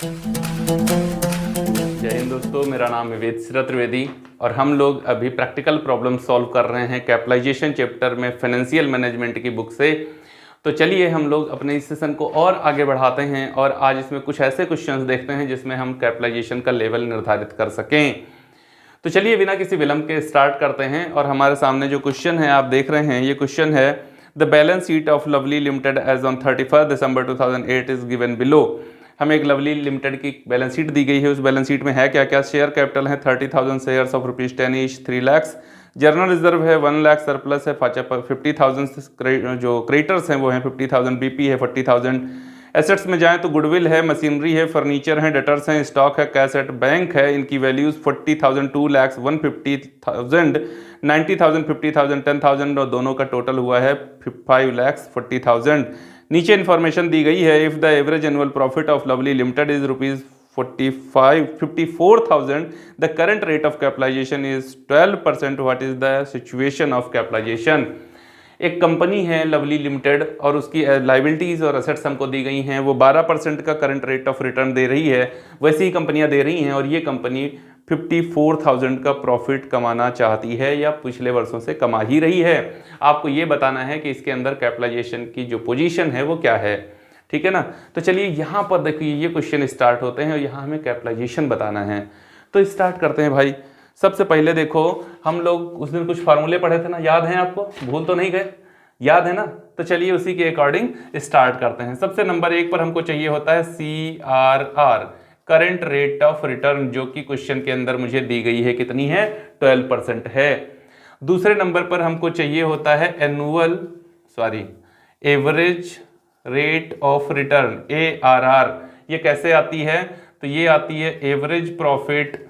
जय हिंद दोस्तों, मेरा नाम है वेद त्रिवेदी और हम लोग अभी प्रैक्टिकल प्रॉब्लम सॉल्व कर रहे हैं कैपिटलाइजेशन चैप्टर में फाइनेंशियल मैनेजमेंट की बुक से। तो चलिए हम लोग अपने इस सेशन को और आगे बढ़ाते हैं और आज इसमें कुछ ऐसे क्वेश्चंस देखते हैं जिसमें हम कैपिटलाइजेशन का लेवल निर्धारित कर सकें। तो चलिए बिना किसी विलंब के स्टार्ट करते हैं और हमारे सामने जो क्वेश्चन है आप देख रहे हैं, ये क्वेश्चन है the balance sheet of Lovely Limited as on 31 December 2008 is given below. हमें एक लवली लिमिटेड की बैलेंस शीट दी गई है। उस बैलेंस शीट में है क्या क्या? शेयर कैपिटल है 30,000 shares of ₹10 each 3 lakh. Journal reserve है 1 लाख, सरप्लस है 50,000, जो क्रेडिटर्स हैं वो हैं 50,000, बीपी है 40,000। एसेट्स में जाएं तो गुडविल है, मशीनरी है, फर्नीचर है, डेटर्स हैं, स्टॉक है, कैश एट बैंक है। इनकी वैल्यूज 40,000, 2 लाख, 150,000, 90,000, 50,000, 10,000 और दोनों का टोटल हुआ है 5,40,000। नीचे इन्फॉर्मेशन दी गई है, if the average annual profit of Lovely Limited is ₹54,000, the current rate of capitalization is 12%, what is the situation of capitalization. एक कंपनी है लवली लिमिटेड और उसकी लाइबिलिटीज और असेट्स हमको दी गई हैं, वो 12% का करंट रेट ऑफ रिटर्न दे रही है। वैसी ही कंपनियां दे रही हैं और ये कंपनी 54,000 का प्रॉफिट कमाना चाहती है या पिछले वर्षों से कमा ही रही है। आपको ये बताना है कि इसके अंदर कैपिटलाइजेशन की जो पोजीशन है वो क्या है, ठीक है ना। तो चलिए यहाँ पर देखिए ये क्वेश्चन स्टार्ट होते हैं और यहाँ हमें कैपिटलाइजेशन बताना है। तो स्टार्ट करते हैं भाई। सबसे पहले देखो, हम लोग उस दिन कुछ फार्मूले पढ़े थे ना, याद है आपको? भूल तो नहीं गए? याद है ना? तो चलिए उसी के अकॉर्डिंग स्टार्ट करते हैं। सबसे नंबर 1 पर हमको चाहिए होता है CRR, current rate of return, जो कि क्वेश्चन के अंदर मुझे दी गई है, कितनी है? 12% है। दूसरे नंबर पर हमको चाहिए होता है average rate of return, ARR। ये कैसे आती है? तो ये आती है average profit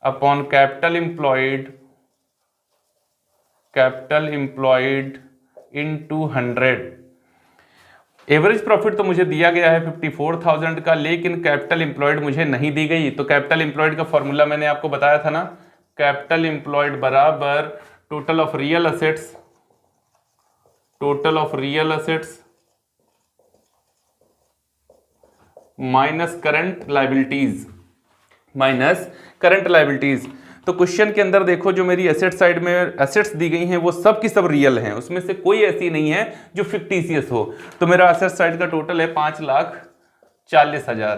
upon capital employed into 100। Average profit तो मुझे दिया गया है 54,000 का, लेकिन कैपिटल एम्प्लॉयड मुझे नहीं दी गई। तो कैपिटल एम्प्लॉयड का फॉर्मूला मैंने आपको बताया था ना, कैपिटल एम्प्लॉयड बराबर total of real assets minus current liabilities. तो क्वेश्चन के अंदर देखो, जो मेरी एसेट साइड में एसेट्स दी गई हैं वो सब की सब रियल हैं, उसमें से कोई ऐसी नहीं है जो फिक्टिशियस हो। तो मेरा एसेट साइड का टोटल है 5,40,000।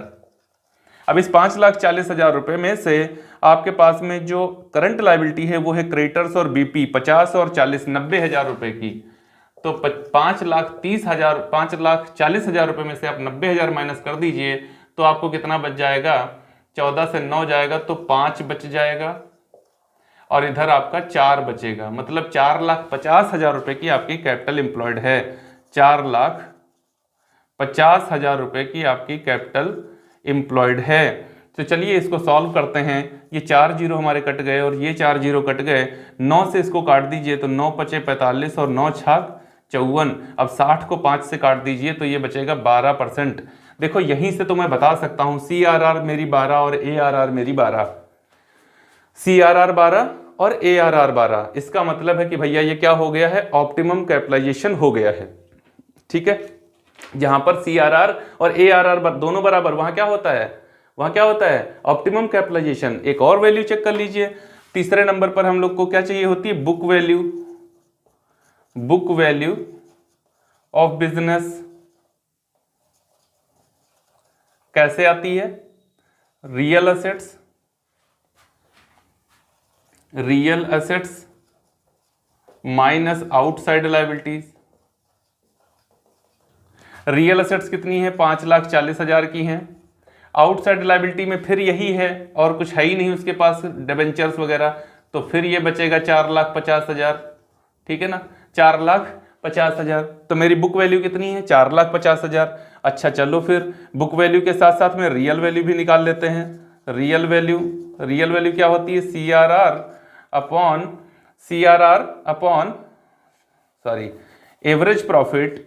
अब इस 5,40,000 रुपए में से आपके पास में जो करंट लाइबिलिटी है वो है क्रेडिटर्स और बीपी 50 और 40, 90,000 रुपए की। तो 5,40,000 रुपए में से आप 90,000 माइनस कर दीजिए तो आपको कितना बच जाएगा? 14 से 9 जाएगा तो 5 बच जाएगा और इधर आपका 4 बचेगा। मतलब 4,50,000 रुपए की आपकी कैपिटल एम्प्लॉयड है। 4,50,000 रुपए की आपकी कैपिटल एम्प्लॉयड है। तो चलिए इसको सॉल्व करते हैं। ये 4 जीरो हमारे कट गए और ये 4 जीरो कट गए। 9 से इसको काट दीजिए तो 9 पचे 45 और 9 छाक 54। अब 60 को 5 से काट दीजिए तो ये बचेगा 12%। देखो यहीं से तो मैं बता सकता हूं CRR मेरी 12 और ARR मेरी 12, CRR 12 और ARR 12। इसका मतलब है कि भैया ये क्या हो गया है? ऑप्टिमम कैपिटलाइजेशन हो गया है, ठीक है। जहां पर CRR और ARR दोनों बराबर, वहां क्या होता है? Optimum capitalization. एक और वैल्यू चेक कर लीजिए। तीसरे नंबर पर हम लोग को क्या चाहिए होती है? Book value of business. कैसे आती है? Real assets minus outside liabilities. Real assets कितनी है? 5,40,000 की हैं। आउटसाइड लायबिलिटी में फिर यही है और कुछ है ही नहीं उसके पास, डिबेंचर्स वगैरह। तो फिर ये बचेगा 4,50,000, ठीक है ना, 4,50,000। तो मेरी बुक वैल्यू कितनी है? 4,50,000। अच्छा चलो फिर बुक वैल्यू के साथ साथ में रियल वैल्यू भी निकाल लेते हैं। रियल वैल्यू क्या होती है? CRR upon average profit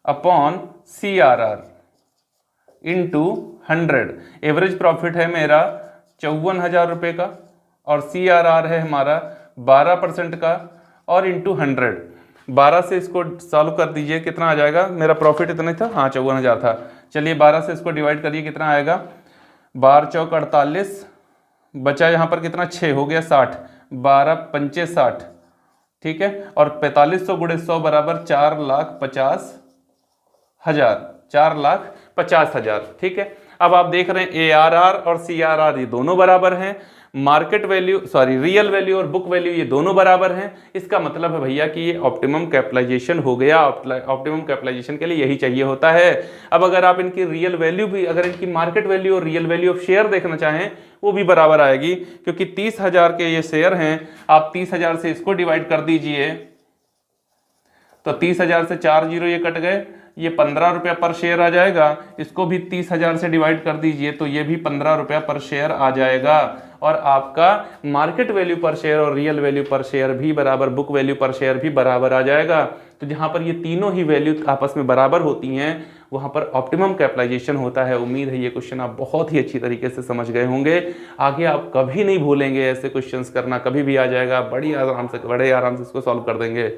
upon CRR into 100। Average profit है मेरा 54,000 रुपये का और CRR है हमारा 12% का और इंटू 100। 12 से इसको सॉल्व कर दीजिए, कितना आ जाएगा, मेरा प्रॉफिट इतना ही था, हाँ 54,000 था। चलिए 12 से इसको डिवाइड करिए, कितना आएगा, 12 चौक 48, बचा यहाँ पर कितना 6 हो गया 60, 12 पंचे 60, ठीक है। और 4500 गुणे 100 बराबर 4,50,000, 4,50,000, ठीक है। अब आप देख रहे हैं ARR और CRR ये दोनों बराबर हैं, मार्केट वैल्यू रियल वैल्यू और बुक वैल्यू ये दोनों बराबर हैं। इसका मतलब है भैया कि ये ऑप्टिमम कैपिटलाइजेशन हो गया। ऑप्टिमम कैपिटलाइजेशन के लिए यही चाहिए होता है। अब अगर आप इनकी रियल वैल्यू भी, अगर इनकी मार्केट वैल्यू और रियल वैल्यू ऑफ शेयर देखना चाहें वो भी बराबर आएगी, क्योंकि 30,000 के ये शेयर हैं, आप 30,000 से इसको डिवाइड कर दीजिए तो 30,000 से 4 जीरो ये कट गए, ये 15 रुपया पर शेयर आ जाएगा। इसको भी 30,000 से डिवाइड कर दीजिए तो ये भी 15 रुपया पर शेयर आ जाएगा। और आपका मार्केट वैल्यू पर शेयर और रियल वैल्यू पर शेयर भी बराबर, बुक वैल्यू पर शेयर भी बराबर आ जाएगा। तो जहां पर ये तीनों ही वैल्यू आपस में बराबर होती हैं वहां पर ऑप्टिमम कैपिटलाइजेशन होता है। उम्मीद है ये क्वेश्चन आप बहुत ही अच्छी तरीके से समझ गए होंगे। आगे आप कभी नहीं भूलेंगे ऐसे क्वेश्चंस करना, कभी भी आ जाएगा, बड़े आराम से इसको सॉल्व कर देंगे,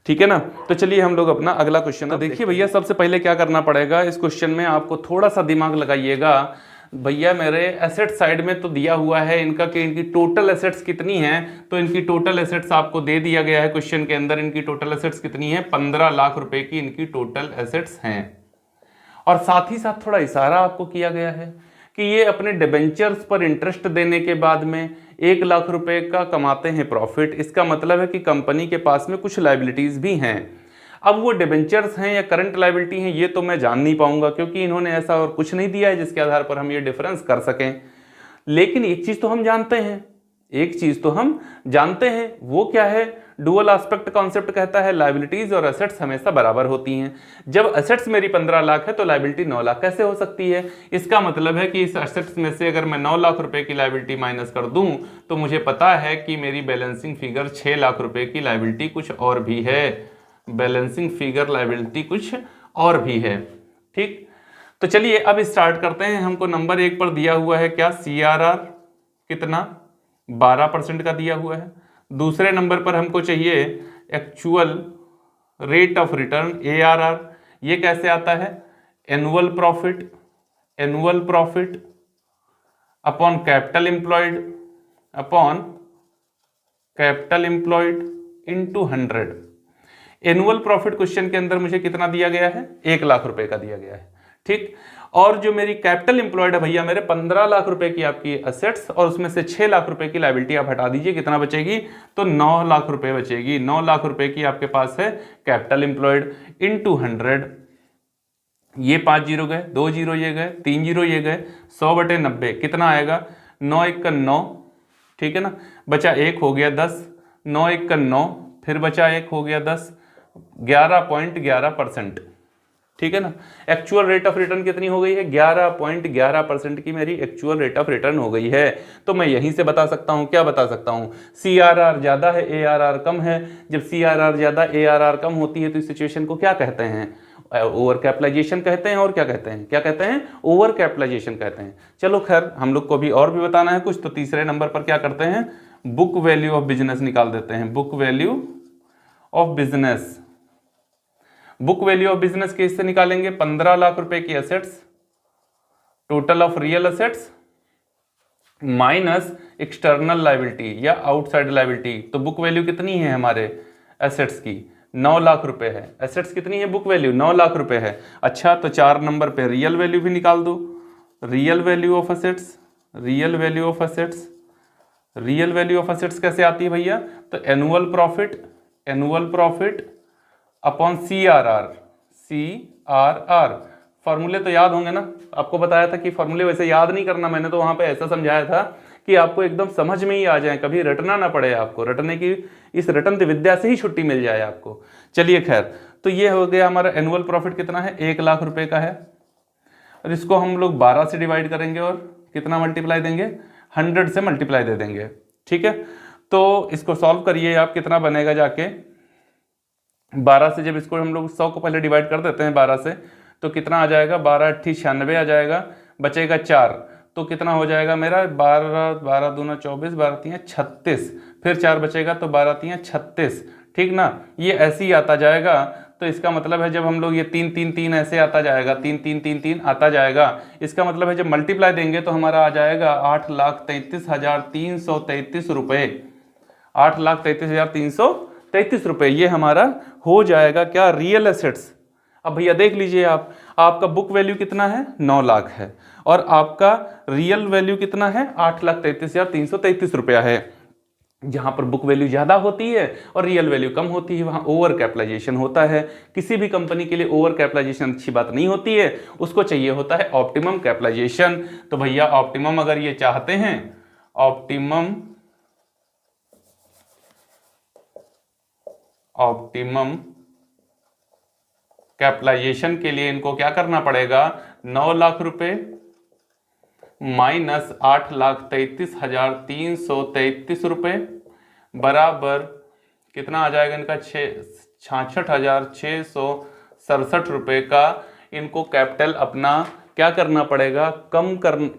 ठीक है ना। तो चलिए हम लोग अपना अगला क्वेश्चन, तो देखिए भैया सबसे पहले क्या करना पड़ेगा इस क्वेश्चन में, आपको थोड़ा सा दिमाग लगाइएगा। भैया मेरे एसेट साइड में तो दिया हुआ है इनका कि इनकी टोटल एसेट्स कितनी हैं, तो इनकी टोटल एसेट्स आपको दे दिया गया है क्वेश्चन के अंदर। इनकी टोटल एसेट्स कितनी है, 15 लाख रुपए की इनकी टोटल एसेट्स हैं। और साथ ही साथ थोड़ा इशारा आपको किया गया है कि ये अपने डिबेंचर्स पर इंटरेस्ट देने के बाद में 1 लाख रुपए का कमाते हैं प्रॉफिट। इसका मतलब है कि कंपनी के पास में कुछ लायबिलिटीज भी हैं। अब वो डिबेंचर्स हैं या करंट लायबिलिटी हैं ये तो मैं जान नहीं पाऊंगा, क्योंकि इन्होंने ऐसा और कुछ नहीं दिया है जिसके आधार पर हम ये डिफरेंस कर सकें। लेकिन एक चीज तो हम जानते हैं, वो क्या है, डुअल एस्पेक्ट कॉन्सेप्ट कहता है लायबिलिटीज और एसेट्स हमेशा बराबर होती हैं। जब एसेट्स मेरी 15 लाख है तो लायबिलिटी 9 लाख कैसे हो सकती है। इसका मतलब है कि इस एसेट्स में से अगर मैं 9 लाख रुपए की लायबिलिटी माइनस कर दूं तो मुझे पता है कि मेरी बैलेंसिंग फिगर 6 लाख रुपए की लायबिलिटी कुछ और भी है, बैलेंसिंग फिगर लायबिलिटी कुछ और भी है, ठीक। तो चलिए अब स्टार्ट करते हैं। हमको नंबर 1 पर दिया हुआ है क्या, CRR कितना 12% का दिया हुआ है। दूसरे नंबर पर हमको चाहिए actual rate of return ARR। ये कैसे आता है, annual profit upon capital employed into 100। Annual profit question के अंदर मुझे कितना दिया गया है, 1 लाख रुपए का दिया गया है, ठीक। और जो मेरी कैपिटल एम्प्लॉयड है भैया मेरे 15 लाख रुपए की आपकी एसेट्स, और उसमें से 6 लाख रुपए की लायबिलिटी आप हटा दीजिए, कितना बचेगी, तो 9 लाख रुपए बचेगी। 9 लाख रुपए की आपके पास है कैपिटल एम्प्लॉयड इनटू 100। ये 5 जीरो गए, 2 जीरो ये गए, 3 जीरो ये गए, 100/90 कितना आएगा, 9 1 का 9, ठीक है ना। बचा 1 हो गया 10, 9 1 का 9, फिर बचा 1 हो गया 10, 11.11%, ठीक है ना। एक्चुअल रेट ऑफ रिटर्न कितनी हो गई है, 11.11% की मेरी एक्चुअल रेट ऑफ रिटर्न हो गई है। तो मैं यहीं से बता सकता हूं, क्या बता सकता हूं, CRR ज्यादा है ARR कम है। जब CRR ज्यादा ARR कम होती है तो इस सिचुएशन को क्या कहते हैं, ओवर कैपिटलाइजेशन कहते हैं। और क्या कहते हैं, ओवर कैपिटलाइजेशन कहते हैं। चलो खैर हम लोग को भी और भी बताना है कुछ, तो तीसरे नंबर पर क्या करते हैं, बुक वैल्यू ऑफ बिजनेस निकाल देते हैं। Book value of business, book value of business किससे निकालेंगे, 15 लाख रुपए की assets, total of real assets minus external liability या आउटसाइड लायबिलिटी। तो बुक वैल्यू कितनी है हमारे एसेट्स की, 9 लाख रुपए है। एसेट्स कितनी है, बुक वैल्यू 9 लाख रुपए है। अच्छा तो 4 नंबर पे रियल वैल्यू भी निकाल दो। Real value of assets, real value of assets कैसे आती है भैया, तो एनुअल प्रॉफिट अपॉन CRR। फॉर्मूले तो याद होंगे ना, आपको बताया था कि फॉर्मूले वैसे याद नहीं करना, मैंने तो वहां पे ऐसा समझाया था कि आपको एकदम समझ में ही आ जाए, कभी रटना ना पड़े आपको, रटने की इस रटन विद्या से ही छुट्टी मिल जाए आपको। चलिए खैर, तो ये हो गया हमारा एनुअल प्रॉफिट कितना है, 1 लाख रुपए का है। और इसको हम लोग 12 से डिवाइड करेंगे और कितना मल्टीप्लाई देंगे, 100 से मल्टीप्लाई दे देंगे, ठीक है। तो इसको सॉल्व करिए आप, कितना बनेगा जाके 12 से, जब इसको हम लोग 100 को पहले डिवाइड कर देते हैं 12 से, तो कितना आ जाएगा, 12 8 96 आ जाएगा, बचेगा 4, तो कितना हो जाएगा मेरा 12 12 दूना 24, 12 3 36, फिर 4 बचेगा तो 12 3 36, ठीक ना, ये ऐसे ही आता जाएगा। तो इसका मतलब है जब हम लोग ये 3 3 3 ऐसे आता जाएगा, 3 3 3 3 आता जाएगा, इसका मतलब है जब मल्टीप्लाई देंगे तो हमारा आ जाएगा 8,33,333 रुपये, 8,33,333 रुपये, ये हमारा हो जाएगा क्या, रियल एसेट्स। अब भैया देख लीजिए आप, आपका बुक वैल्यू कितना है, 9 लाख है, और आपका रियल वैल्यू कितना है, 8,33,333 रुपया है। जहां पर बुक वैल्यू ज्यादा होती है और रियल वैल्यू कम होती है वहां ओवर कैपिटलाइजेशन होता है। किसी भी कंपनी के लिए ओवर कैपिटलाइजेशन अच्छी बात नहीं होती है, उसको चाहिए होता है ऑप्टिमम कैपिटलाइजेशन। तो भैया ऑप्टिमम अगर ये चाहते हैं, ऑप्टिमम कैपिटलाइजेशन के लिए इनको क्या करना पड़ेगा, 9 लाख रुपए माइनस 8,33,333 रुपये बराबर कितना आ जाएगा इनका, 66,667 रुपये का इनको कैपिटल अपना क्या करना पड़ेगा,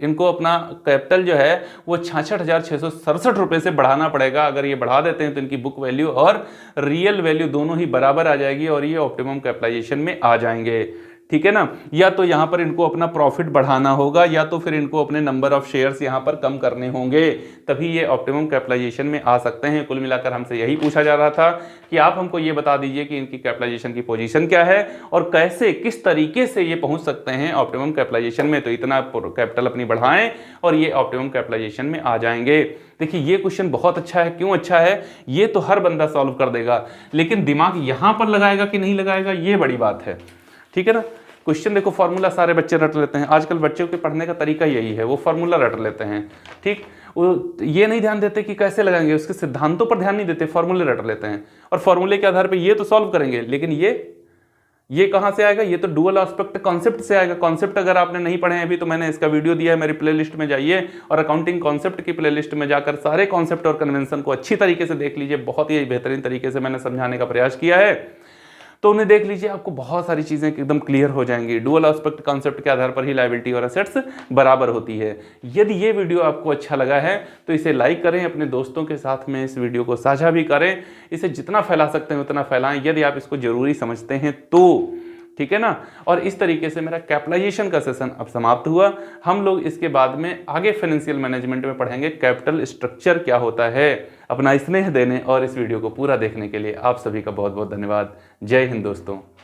इनको अपना कैपिटल जो है वो 66,667 रुपये से बढ़ाना पड़ेगा। अगर ये बढ़ा देते हैं तो इनकी बुक वैल्यू और रियल वैल्यू दोनों ही बराबर आ जाएगी और ये ऑप्टिमम कैपिटलाइजेशन में आ जाएंगे, ठीक है ना। या तो यहां पर इनको अपना प्रॉफिट बढ़ाना होगा या तो फिर इनको अपने नंबर ऑफ शेयर्स यहां पर कम करने होंगे, तभी ये ऑप्टिमम कैपिटलाइजेशन में आ सकते हैं। कुल मिलाकर हमसे यही पूछा जा रहा था कि आप हमको ये बता दीजिए कि इनकी कैपिटलाइजेशन की पोजीशन क्या है और कैसे किस तरीके से ये पहुंच सकते हैं ऑप्टिमम कैपिटलाइजेशन में। तो इतना कैपिटल अपनी बढ़ाएं और ये ऑप्टिमम कैपिटलाइजेशन में आ जाएंगे। देखिए ये क्वेश्चन बहुत अच्छा है। क्यों अच्छा है, ये तो हर बंदा सॉल्व कर देगा, लेकिन दिमाग यहां पर लगाएगा कि नहीं लगाएगा ये बड़ी बात है, ठीक है ना। क्वेश्चन देखो, फॉर्मूला सारे बच्चे रट लेते हैं, आजकल बच्चों के पढ़ने का तरीका यही है, वो फॉर्मूला रट लेते हैं, ठीक। वो ये नहीं ध्यान देते कि कैसे लगाएंगे, उसके सिद्धांतों पर ध्यान नहीं देते, फॉर्मूले रट लेते हैं और फॉर्मूले के आधार पर ये तो सॉल्व करेंगे, लेकिन ये कहां से आएगा, ये तो डुअल एस्पेक्ट कॉन्सेप्ट से आएगा। कॉन्सेप्ट अगर आपने नहीं पढ़े हैं अभी तो मैंने इसका वीडियो दिया है, मेरी प्लेलिस्ट में जाइए और अकाउंटिंग कॉन्सेप्ट की प्लेलिस्ट में जाकर सारे कॉन्सेप्ट और कन्वेंशन को अच्छी तरीके से देख लीजिए। बहुत ही बेहतरीन तरीके से मैंने समझाने का प्रयास किया है, तो उन्हें देख लीजिए, आपको बहुत सारी चीजें एकदम क्लियर हो जाएंगी। डुअल एस्पेक्ट कॉन्सेप्ट के आधार पर ही लायबिलिटी और एसेट्स बराबर होती है। यदि ये वीडियो आपको अच्छा लगा है तो इसे लाइक करें, अपने दोस्तों के साथ में इस वीडियो को साझा भी करें, इसे जितना फैला सकते हैं उतना फैलाएं यदि आप इसको जरूरी समझते हैं तो, ठीक है ना। और इस तरीके से मेरा कैपिटलाइजेशन का सेशन अब समाप्त हुआ। हम लोग इसके बाद में आगे फाइनेंशियल मैनेजमेंट में पढ़ेंगे कैपिटल स्ट्रक्चर क्या होता है। अपना स्नेह देने और इस वीडियो को पूरा देखने के लिए आप सभी का बहुत बहुत धन्यवाद। जय हिंद दोस्तों।